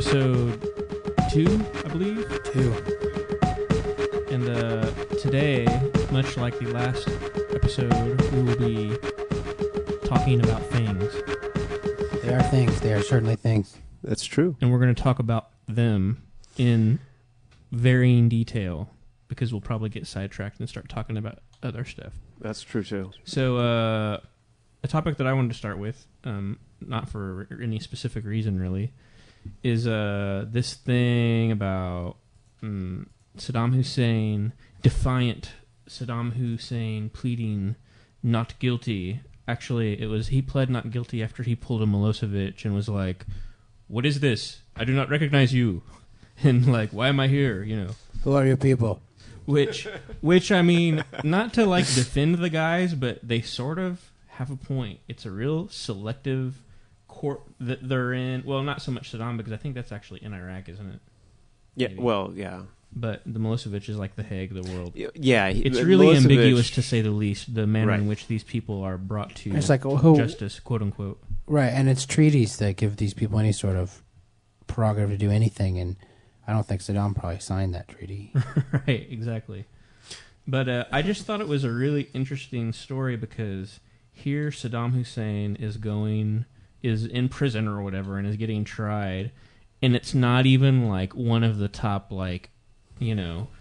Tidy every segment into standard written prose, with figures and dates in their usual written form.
episode 2, I believe. 2. And today, much like the last episode, we will be talking about things. They are things. They are certainly things. That's true. And we're going to talk about them in varying detail because we'll probably get sidetracked and start talking about other stuff. That's true, too. So, a topic that I wanted to start with, not for any specific reason, really, is this thing about Saddam Hussein, defiant Saddam Hussein pleading not guilty. Actually, he pled not guilty after he pulled a Milosevic and was like, "What is this? I do not recognize you." And like, "Why am I here?" You know. Who are you people? Which I mean, not to like defend the guys, but they sort of have a point. It's a real selective court that they're in. Well, not so much Saddam, because I think that's actually in Iraq, isn't it? Yeah. Maybe. Well, yeah. But the Milosevic is like the Hague of the world. Yeah. It's really Milosevic, ambiguous, to say the least, the manner Right. in which these people are brought to It's like who, justice, quote unquote. right? And it's treaties that give these people any sort of prerogative to do anything, and I don't think Saddam probably signed that treaty. Right, exactly. But I just thought it was a really interesting story because here Saddam Hussein is in prison or whatever and is getting tried, and it's not even like one of the top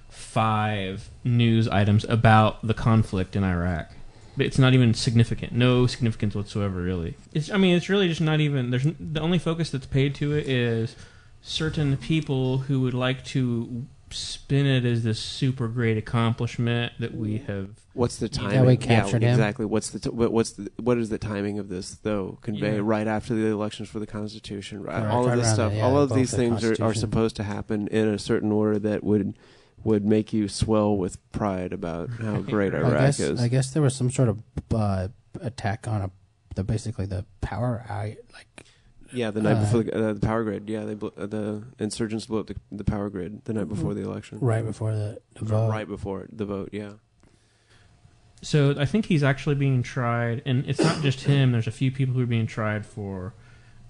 5 news items about the conflict in Iraq. It's not even significant. No significance whatsoever, really. It's really just not even. The only focus that's paid to it is certain people who would like to spin it as this super great accomplishment that we have. What's the timing? Yeah, we captured him. Exactly. What is the timing of this though? Convey right after the elections for the Constitution. Right, all of this stuff. All of these things are supposed to happen in a certain order that would make you swell with pride about how great Iraq is. I guess there was some sort of attack on basically the power. Yeah, the night before the power grid. Yeah, the insurgents blew up the power grid the night before the election. Right before the vote. Right before the vote, yeah. So I think he's actually being tried, and it's not just him. There's a few people who are being tried for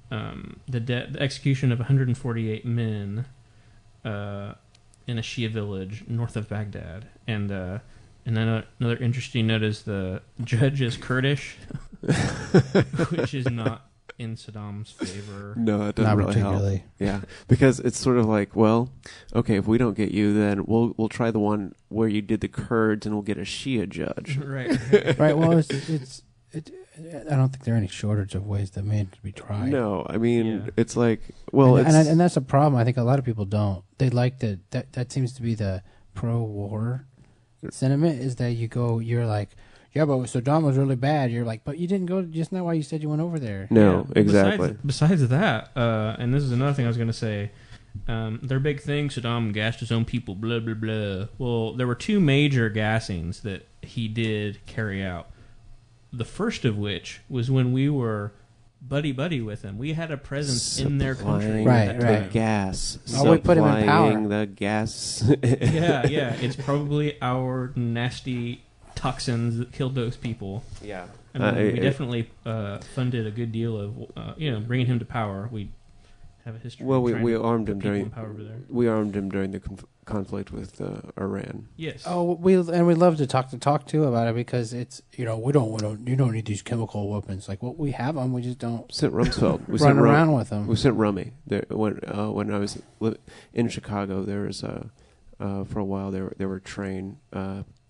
the execution of 148 men in a Shia village north of Baghdad. And then another interesting note is the judge is Kurdish, which is not in Saddam's favor. No, it doesn't really help. Yeah, because it's sort of like, well, okay, if we don't get you, then we'll try the one where you did the Kurds, and we'll get a Shia judge. Right. Right. Well, I don't think there are any shortage of ways that man could be tried. No, I mean, Yeah. it's like, well, and that's a problem. I think a lot of people don't. They like that seems to be the pro-war sentiment, is that you're like, yeah, but Saddam was really bad. You're like, but you didn't go. Just not why you said you went over there. No, Yeah. exactly. Besides that, and this is another thing I was going to say, their big thing, Saddam gassed his own people, blah, blah, blah. Well, there were 2 major gassings that he did carry out. The first of which was when we were buddy-buddy with him. We had a presence in their country. Right. The gas. Oh, we put him in power. The gas. Yeah. It's probably our nasty toxins that killed those people. Yeah. I mean, we definitely funded a good deal of, bringing him to power. We have a history. Well, of we armed him during power over there. We armed him during the conflict with Iran. Yes. Oh, we love to talk to about it because it's you don't need these chemical weapons. Like, what we have them, we just don't Sent Rumsfeld. We run around with them. We sent Rummy. There, when I was in Chicago, there was for a while there were train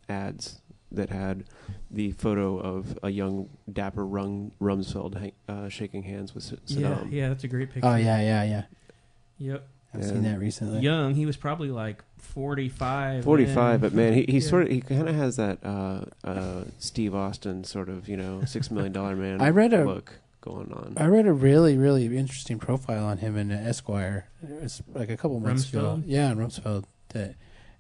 ads that had the photo of a young, dapper Rumsfeld shaking hands with Saddam. Yeah, that's a great picture. Oh, yeah. Yep. I've seen that recently. Young, he was probably like 45. 45, but man, he kind of has that Steve Austin sort of, $6 Million Man look going on. I read a really, really interesting profile on him in Esquire. It was like a couple months ago. Yeah, on Rumsfeld.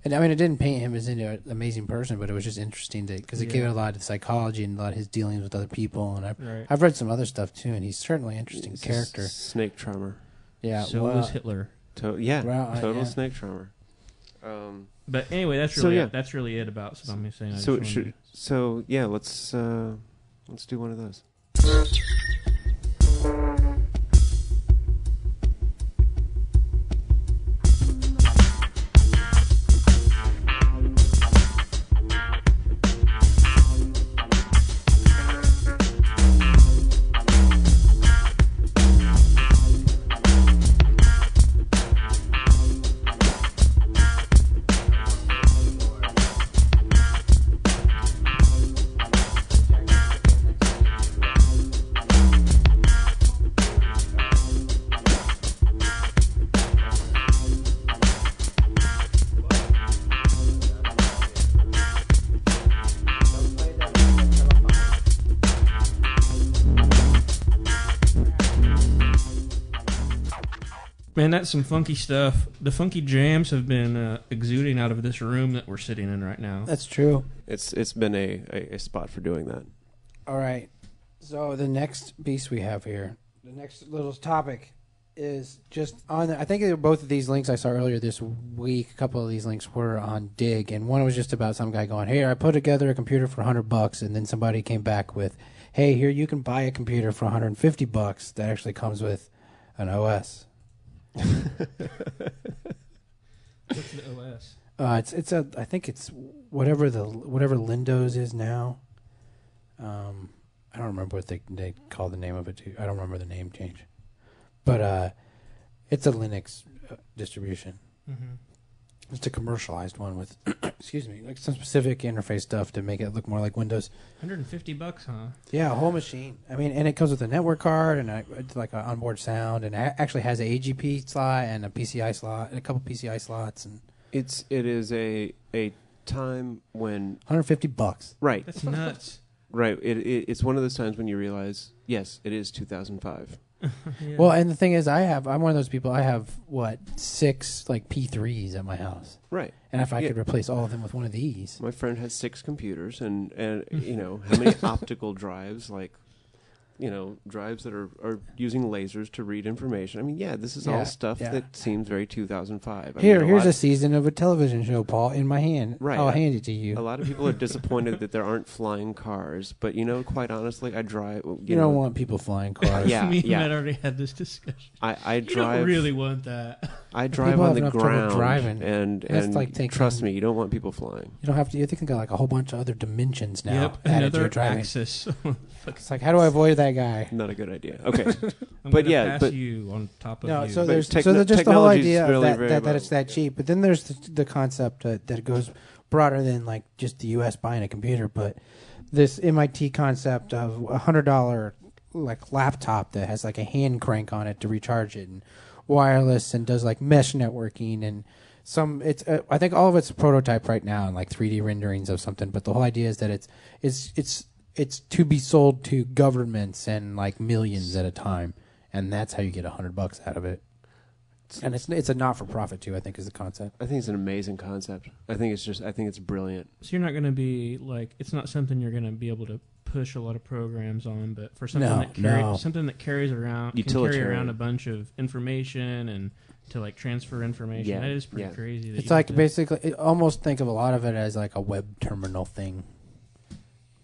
And I mean, it didn't paint him as an amazing person, but it was just interesting because it gave it a lot of psychology and a lot of his dealings with other people. And I've read some other stuff too, and he's certainly an interesting character. Snake charmer. Yeah. So was Hitler. Total snake charmer. But anyway, that's really it about Saddam Hussein. Let's do one of those. Man, that's some funky stuff. The funky jams have been exuding out of this room that we're sitting in right now. That's true. It's been a spot for doing that. All right. So the next piece we have here, the next little topic is just on. I think both of these links I saw earlier this week. A couple of these links were on Dig, and one was just about some guy going, "Hey, I put together a computer for $100," and then somebody came back with, "Hey, here you can buy a computer for $150 that actually comes with an OS." What's the OS? I think it's whatever Windows is now. I don't remember what they call the name of it too. I don't remember the name change, but it's a Linux distribution. Mm-hmm. It's a commercialized one with, excuse me, like some specific interface stuff to make it look more like Windows. $150, huh? Yeah, a whole machine. I mean, and it comes with a network card and like an onboard sound, and it actually has a AGP slot and a PCI slot and a couple PCI slots, and It is a time when $150. right. That's nuts. Right. It's one of those times when you realize, yes, it is 2005. Yeah. Well, and the thing is, I'm one of those people. I have 6 like P3s at my house, Right. and if I could replace all of them with one of these, My friend has 6 computers, and you know how many optical drives, like, you know, drives that are using lasers to read information. I mean, yeah, this is all stuff that seems very 2005. Here's a season of a television show, Paul, in my hand. Right. I'll hand it to you. A lot of people are disappointed that there aren't flying cars, but you know, quite honestly, I drive. You don't want people flying cars. Yeah, Me and yeah. Matt already had this discussion. I You drive. don't really want that. I drive People on have the enough trouble ground, driving. and That's like taking- trust me, you don't want people flying. You don't have to. You think got like a whole bunch of other dimensions now Yep, added to another your driving. axis. It's like, how do I avoid that guy? Not a good idea. Okay, I'm but gonna yeah, pass but you on top of No, you. so But there's techno- so there's just the whole technology's idea really of very that it's that well. cheap. But then there's the concept that goes broader than like just the U.S. buying a computer, but this MIT concept of $100 like laptop that has like a hand crank on it to recharge it and wireless and does like mesh networking and some. It's I think all of it's a prototype right now and like 3D renderings of something. But the whole idea is that it's to be sold to governments and like millions at a time, and that's how you get $100 out of it. And it's a not for profit too. I think is the concept. I think it's an amazing concept. I think it's brilliant. So you're not going to be like, it's not something you're going to be able to push a lot of programs on, but for something something that carries around, can carry around a bunch of information and to like transfer information. Yeah, That is pretty crazy. It's like basically, almost think of a lot of it as like a web terminal thing.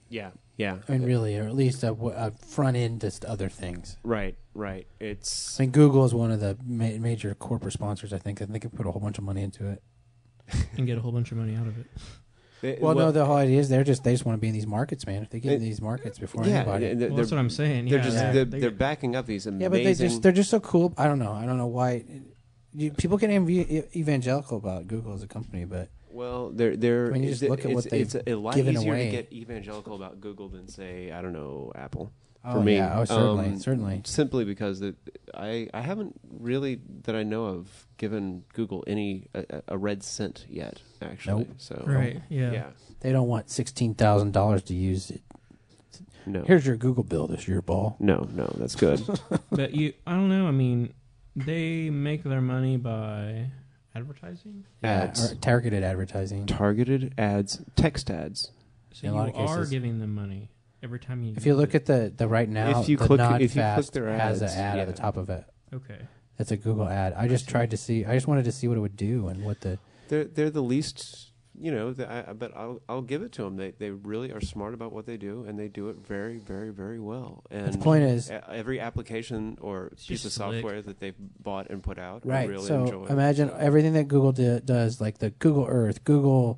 Yeah, yeah. I mean, really, or at least a front end to other things. Right. It's I mean, Google is one of the major corporate sponsors. I think they could put a whole bunch of money into it and get a whole bunch of money out of it. No, the whole idea is they just want to be in these markets, man. If they get in these markets before anybody, Well, that's what I'm saying. They're backing up these amazing. Yeah, but they're just so cool. I don't know why. People get evangelical about Google as a company, but well, they're. When you just look at what they've it's a lot given easier away. to get evangelical about Google than say, I don't know, Apple. Oh, for me, yeah. Oh, certainly. Simply because I haven't really that I know of given Google any a red cent yet. Actually, Nope. So Right. Yeah. They don't want $16,000 to use it. No. Here's your Google bill this year, Paul. No, that's good. But I don't know. I mean, they make their money by advertising. Ads. Or targeted advertising. Targeted ads, text ads. So In a you lot of are cases. giving them money every time you. If you look at the right now, If you the click Nodfast their has an ads, ad yeah. at the top of it. Okay. That's a Google ad. I just wanted to see what it would do and what the. They're the least. You know, but I'll give it to them. They really are smart about what they do, and they do it very, very, very well. And The point is, every application or It's piece of just slick. software that they've bought and put out, I right. really So enjoy. imagine everything that Google does, like the Google Earth, Google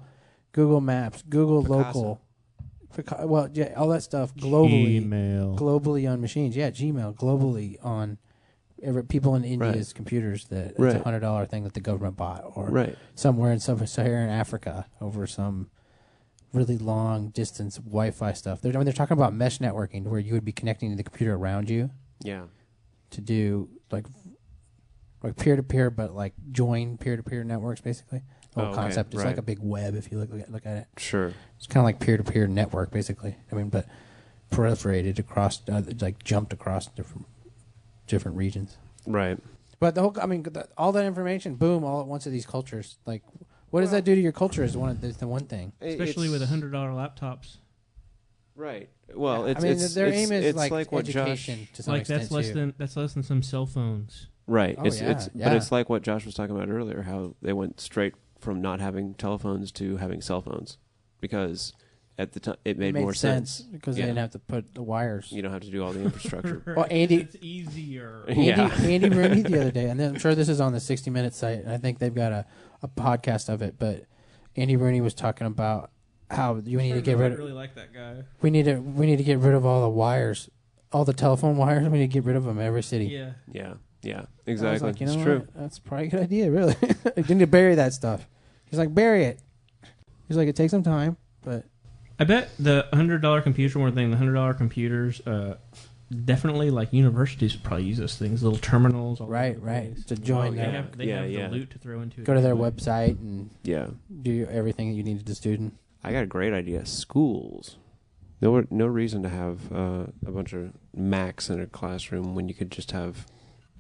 Maps, Google Picasso. Local, well, yeah, all that stuff globally, Gmail. globally on machines. Yeah, Gmail globally on people in India's computers. That it's Right. $100 thing that the government bought, or Right. somewhere in sub-Saharan Africa over some really long distance Wi-Fi stuff. They're talking about mesh networking, where you would be connecting to the computer around you Yeah. to do like peer-to-peer, but like join peer-to-peer networks, basically. The whole okay. concept is Right. like a big web if you look at it. Sure. It's kind of like peer-to-peer network, basically. I mean, but proliferated across, like jumped across different regions. Right. But all that information, boom, all at once of these cultures. Like, what does that do to your culture? Is the one thing, especially with $100 laptops. Right. Well, their aim is like what education Josh, to some extent that's less than some cell phones. Right. Oh, But it's like what Josh was talking about earlier, how they went straight from not having telephones to having cell phones, because at the time it made more sense because they didn't have to put the wires. You don't have to do all the infrastructure. Well, Andy, it's easier. Andy Rooney the other day, and I'm sure this is on the 60 Minutes site, and I think they've got a podcast of it. But Andy Rooney was talking about how we need to get rid of. I really like that guy. We need to get rid of all the wires, all the telephone wires. We need to get rid of them in every city. Yeah, exactly. Like, it's true. That's probably a good idea, really. You need to bury that stuff. He's like, bury it. He's like, it takes some time, but I bet the $100 computer, one thing, the $100 computers, definitely like universities would probably use those things, little terminals. Right. To join them. They have the loot to throw into it. Go to their website and do everything that you need as a student. I got a great idea. Schools. No reason to have a bunch of Macs in a classroom when you could just have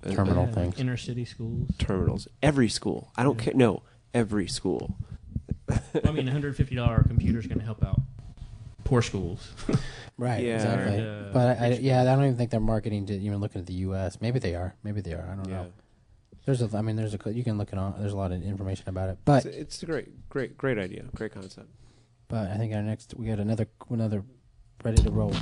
terminal things. Inner city schools. Terminals. Every school. I don't care. No, every school. I mean, $150 computer is going to help out poor schools. Right, exactly. But I don't even think they're marketing to even looking at the U.S. Maybe they are. I don't know. You can look it on. There's a lot of information about it. But it's a great idea. Great concept. But I think we got another ready to roll.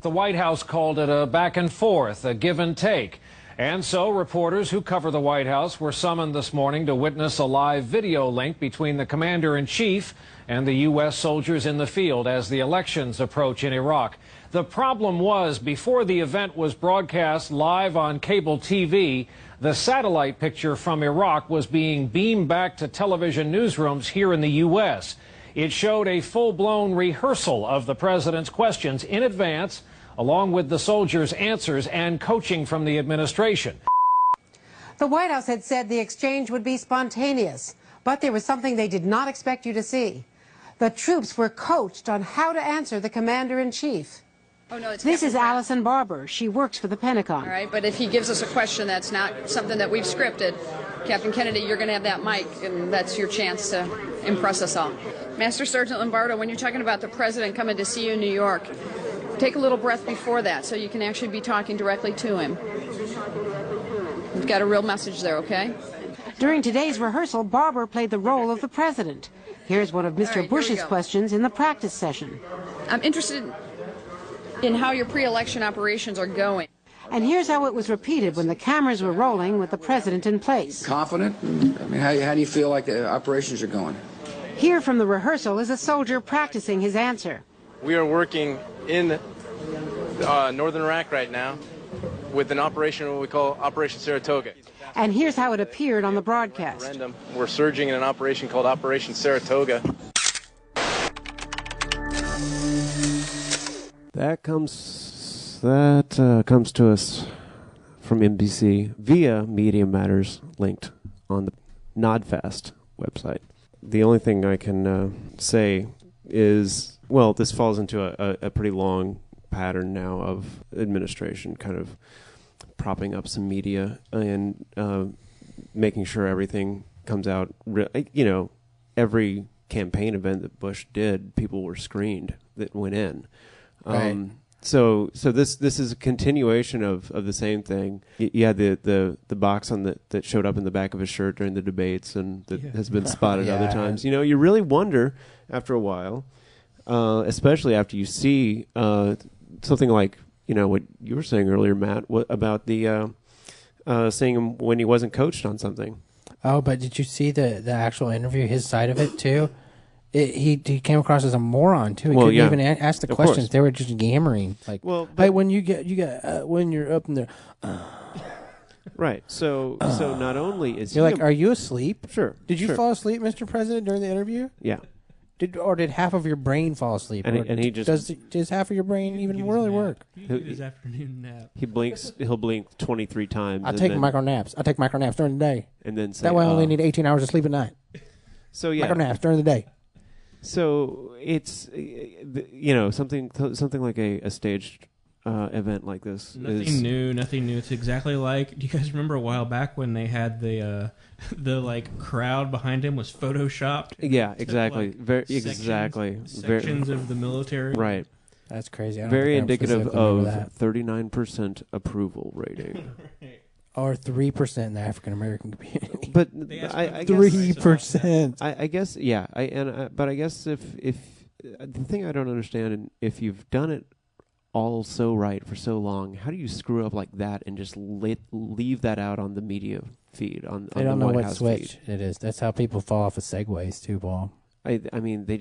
The White House called it a back and forth, a give and take. And so reporters who cover the White House were summoned this morning to witness a live video link between the commander-in-chief and the U.S. soldiers in the field as the elections approach in Iraq. The problem was, before the event was broadcast live on cable TV, the satellite picture from Iraq was being beamed back to television newsrooms here in the U.S. It showed a full-blown rehearsal of the president's questions in advance, along with the soldiers' answers and coaching from the administration. The White House had said the exchange would be spontaneous, but there was something they did not expect you to see. The troops were coached on how to answer the commander-in-chief. Oh, no, it's this is Allison Barber. She works for the Pentagon. All right, but if he gives us a question that's not something that we've scripted, Captain Kennedy, you're going to have that mic, and that's your chance to impress us all. Master Sergeant Lombardo, when you're talking about the president coming to see you in New York, take a little breath before that so you can actually be talking directly to him. We've got a real message there, okay? During today's rehearsal, Barber played the role of the president. Here's one of Mr. Bush's questions in the practice session. I'm interested in how your pre-election operations are going. And here's how it was repeated when the cameras were rolling with the president in place. Confident? I mean, how do you feel like the operations are going? Here from the rehearsal is a soldier practicing his answer. We are working in northern Iraq right now with an operation what we call Operation Saratoga. And here's how it appeared on the broadcast. We're surging in an operation called Operation Saratoga. That comes to us from NBC via Media Matters, linked on the Nodfast website. The only thing I can say is, well, this falls into a pretty long pattern now of administration kind of propping up some media and making sure everything comes out. Every campaign event that Bush did, people were screened that went in. Right. So this is a continuation of the same thing. You had the box on that showed up in the back of his shirt during the debates, and that has been spotted other times. You really wonder after a while, especially after you see something like what you were saying earlier, Matt, about the seeing him when he wasn't coached on something. Oh, but did you see the actual interview? His side of it too. He came across as a moron too. He couldn't even ask the questions. Course. They were just yammering. Like, hey, when when you're up in there, right. So not only is you're like, are you asleep? Sure. Did you fall asleep, Mr. President, during the interview? Yeah. Did half of your brain fall asleep? And he just does half of your brain even really work? His afternoon nap. He'll blink 23 times. I take micro naps. I take micro naps during the day. And then say, that way I only need 18 hours of sleep at night. So yeah, micro naps during the day. So it's something like a staged event like this. Nothing new. It's exactly like. Do you guys remember a while back when they had the crowd behind him was photoshopped? Yeah, exactly. Sections of the military. Right. That's crazy. Very indicative of 39% approval rating. Right. Or 3% in the African American community. But I 3%. I guess, yeah. But I guess if the thing I don't understand, if you've done it all so right for so long, how do you screw up like that and just leave that out on the media feed on they don't the know White what House switch feed? it is. That's how people fall off of segways too, Paul. I mean, they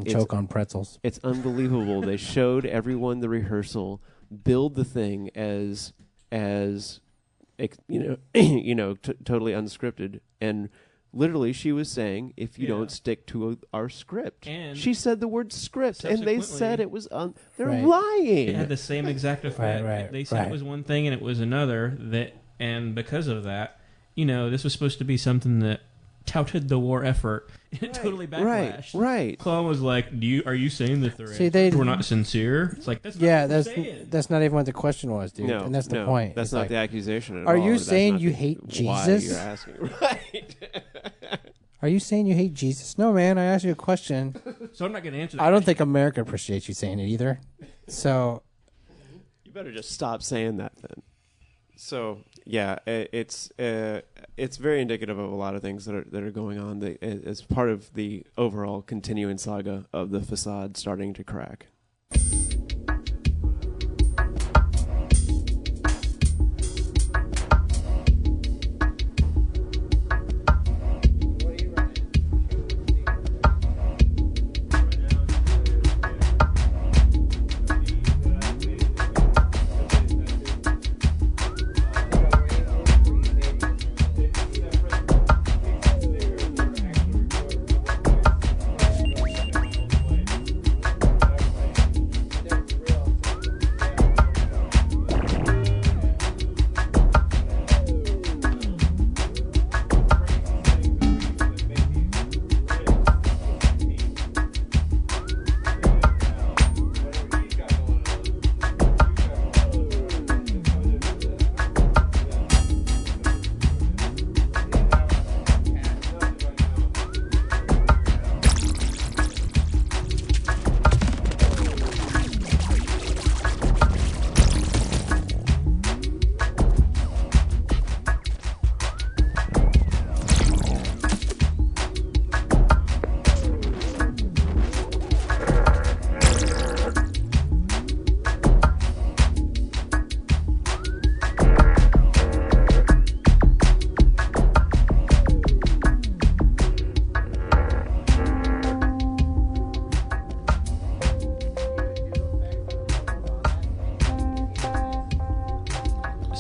choke on pretzels. It's unbelievable. They showed everyone the rehearsal, build the thing as totally unscripted, and literally she was saying, if you don't stick to our script, and she said the word script, and they said it was they're lying. It had the same exact effect. Right. They said it was one thing and it was another. And because of that, this was supposed to be something that touted the war effort. It totally backlashed. Right. Clone was like, are you saying that we're not sincere? It's like, that's not that's not even what the question was, dude. No, and that's the point. That's not the accusation at all. Are you saying you hate Jesus? Why you're asking. Right. Are you saying you hate Jesus? No, man. I asked you a question. So I'm not going to answer that. I don't think America appreciates you saying it either. So you better just stop saying that then. So yeah, it's very indicative of a lot of things that are going on. As part of the overall continuing saga of the facade starting to crack.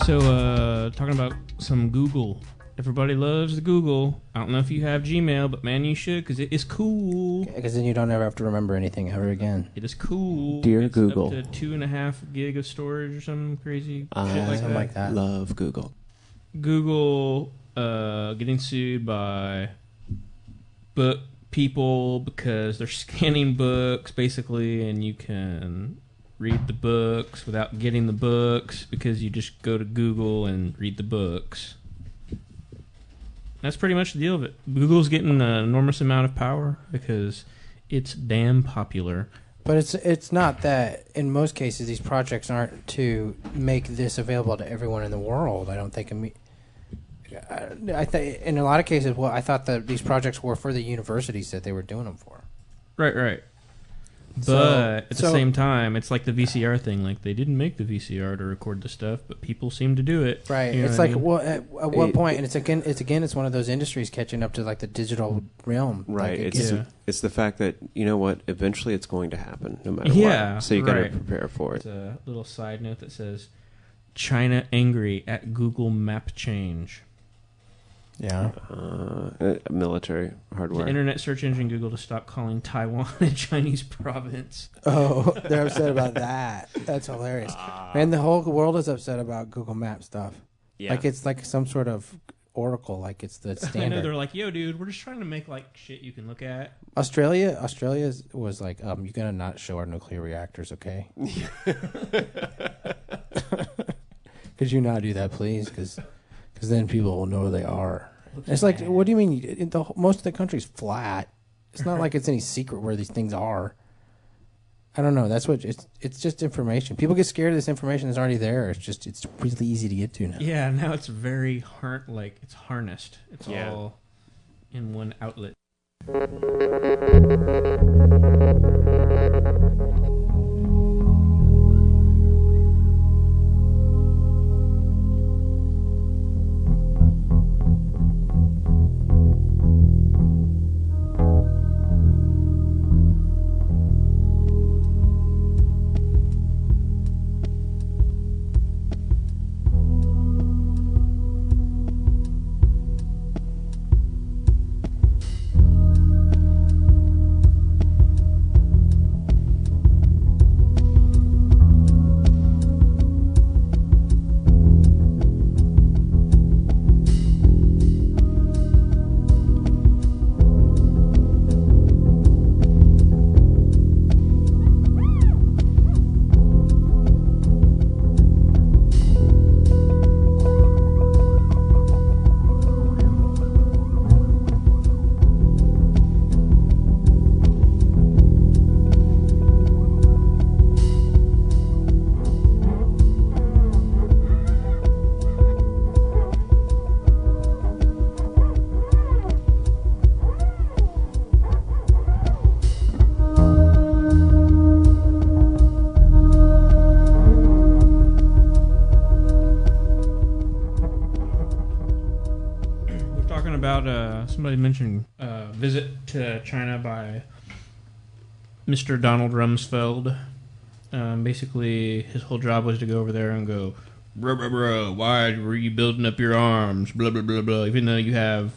So, talking about some Google. Everybody loves the Google. I don't know if you have Gmail, but man, you should, because it is cool. Because then you don't ever have to remember anything ever again. It is cool. Dear Google. Up to 2.5 gig of storage or some crazy shit like something that. like that. Love Google. Google getting sued by book people because they're scanning books, basically, and you can read the books without getting the books because you just go to Google and read the books. That's pretty much the deal of it. Google's getting an enormous amount of power because it's damn popular. But it's not that. In most cases, these projects aren't to make this available to everyone in the world. I don't think. In a lot of cases, I thought that these projects were for the universities that they were doing them for. Right. But at the same time, it's like the VCR thing. Like, they didn't make the VCR to record the stuff, but people seem to do it. Right. It's like, well, at what point? And it's one of those industries catching up to like the digital realm. Right. Like, it's the fact that, you know what, eventually it's going to happen no matter what. So you got to prepare for it. It's a little side note that says, China angry at Google map change. Yeah. Military hardware. The internet search engine Google to stop calling Taiwan a Chinese province. Oh, they're upset about that. That's hilarious. Man, the whole world is upset about Google Map stuff. Yeah. Like it's like some sort of oracle, like it's the standard. I know, they're like, yo, dude, we're just trying to make like shit you can look at. Australia was like, you gotta not show our nuclear reactors, okay? Could you not do that, please? Because then people will know where they are. It's like, what do you mean? Most of the country's flat. It's not like it's any secret where these things are. I don't know. That's what it's just information. People get scared of this information that's already there. It's really easy to get to now. Yeah, now it's very it's harnessed. It's all in one outlet. Somebody mentioned visit to China by Mr. Donald Rumsfeld. Basically, his whole job was to go over there and go, blah, blah, blah, why were you building up your arms, blah, blah, blah, blah, even though you have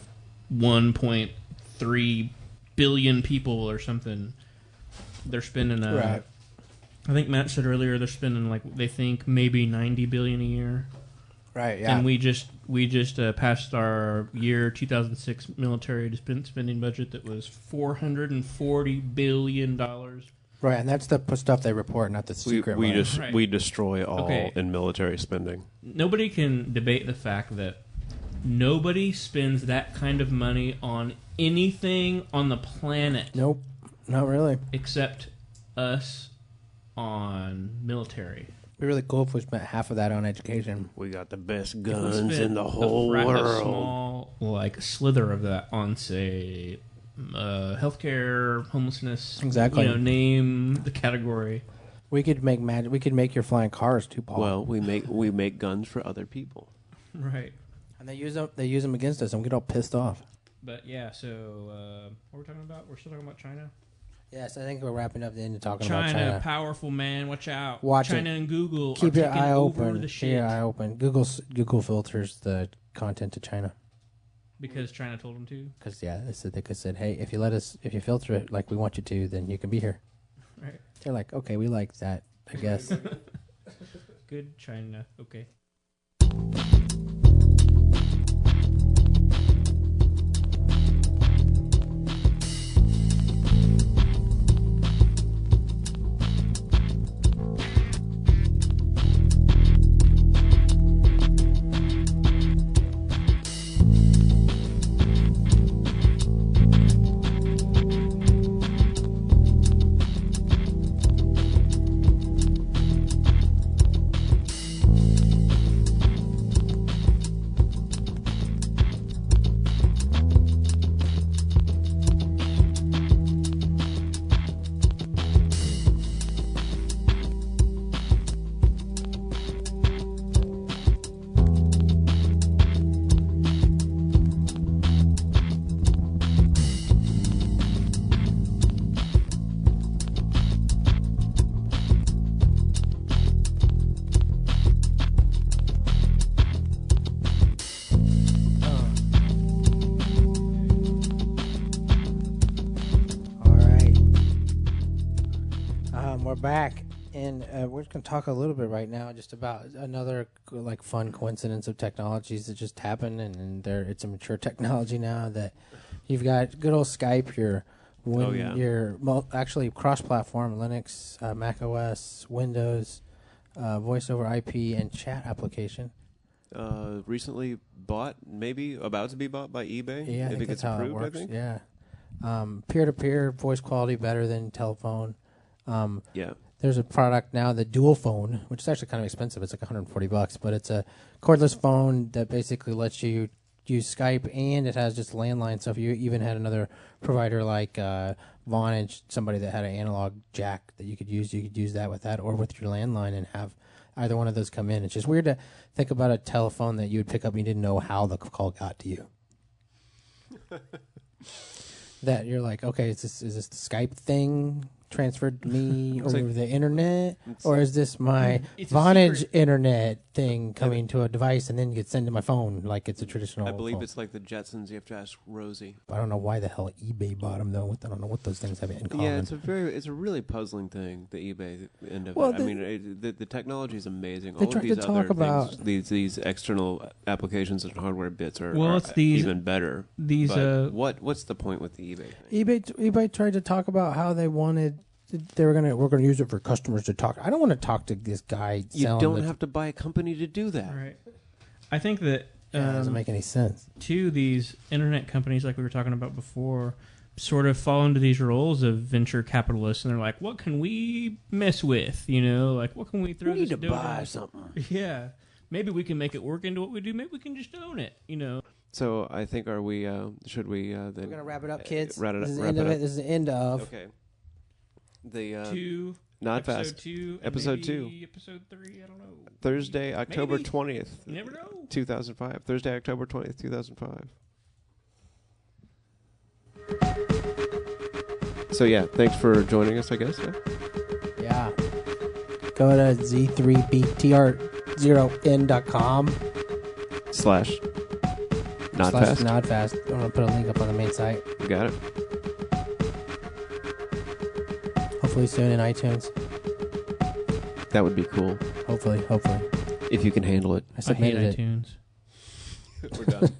1.3 billion people or something. They're spending, right. I think Matt said earlier, they're spending, like, they think maybe $90 billion a year. Right, yeah. And we just passed our year 2006 military spending budget that was $440 billion. Right, and that's the stuff they report, not the secret. We destroy all in military spending. Nobody can debate the fact that nobody spends that kind of money on anything on the planet. Nope, not really. Except us on military. It'd be really cool if we spent half of that on education. We got the best guns in the whole world. A small, like, slither of that on, say, healthcare, homelessness. Exactly. Name the category. We could make We could make your flying cars too, Paul. Well, we make guns for other people. Right. And they use them against us, and we get all pissed off. But yeah, so what we're talking about? We're still talking about China. Yes, I think we're wrapping up the end of talking China, about China. Powerful man, watch out. Watch China it. and Google Keep are your eye open. The shit. Keep your eye open. Google filters the content to China. Because China told them to? Because, they said, hey, if you filter it like we want you to, then you can be here. Right. They're like, okay, we like that, I guess. Good China, okay. back, and we're going to talk a little bit right now just about another like fun coincidence of technologies that just happened, and it's a mature technology now that you've got good old Skype, your actually cross-platform Linux, Mac OS, Windows, voice over IP, and chat application. Recently bought, maybe about to be bought by eBay. Yeah, I if think it gets that's how approved, it works. I think. Yeah. Peer-to-peer voice quality better than telephone. Yeah. There's a product now, the dual phone, which is actually kind of expensive. It's like $140, but it's a cordless phone that basically lets you use Skype, and it has just landline. So if you even had another provider like Vonage, somebody that had an analog jack that you could use that with that or with your landline and have either one of those come in. It's just weird to think about a telephone that you would pick up and you didn't know how the call got to you. That you're like, okay, is this the Skype thing transferred to me over the internet, or is this my Vonage internet thing coming to a device and then gets sent to my phone like it's a traditional I believe phone? it's like the Jetsons. You have to ask Rosie. I don't know why the hell eBay bought them though. I don't know what those things have in common. Yeah, it's a really puzzling thing. The eBay end of it. I mean, the technology is amazing. They All tried of these to talk other about things, these external applications and hardware bits are even better. These what's the point with the eBay thing? eBay tried to talk about how we're gonna use it for customers to talk. I don't want to talk to this guy. You don't have to buy a company to do that. Right. I think that it doesn't make any sense. Too, these internet companies, like we were talking about before, sort of fall into these roles of venture capitalists, and they're like, "What can we mess with? You know, like what can we throw? We need this to buy something. Yeah, maybe we can make it work into what we do. Maybe we can just own it. You know." So I think should we then? We're gonna wrap it up, kids. Wrap it up. This is the end of. Okay. The Nodfast. Episode 2. Episode 3, I don't know. Thursday, October Maybe. 20th. You never know. 2005. Thursday, October 20th, 2005. So yeah, thanks for joining us, I guess. Yeah. Go to z3btr0n.com /Nodfast. Nodfast. I'm going to put a link up on the main site. You got it. Hopefully soon in iTunes. That would be cool. Hopefully. If you can handle it. I submitted hate iTunes. We're done.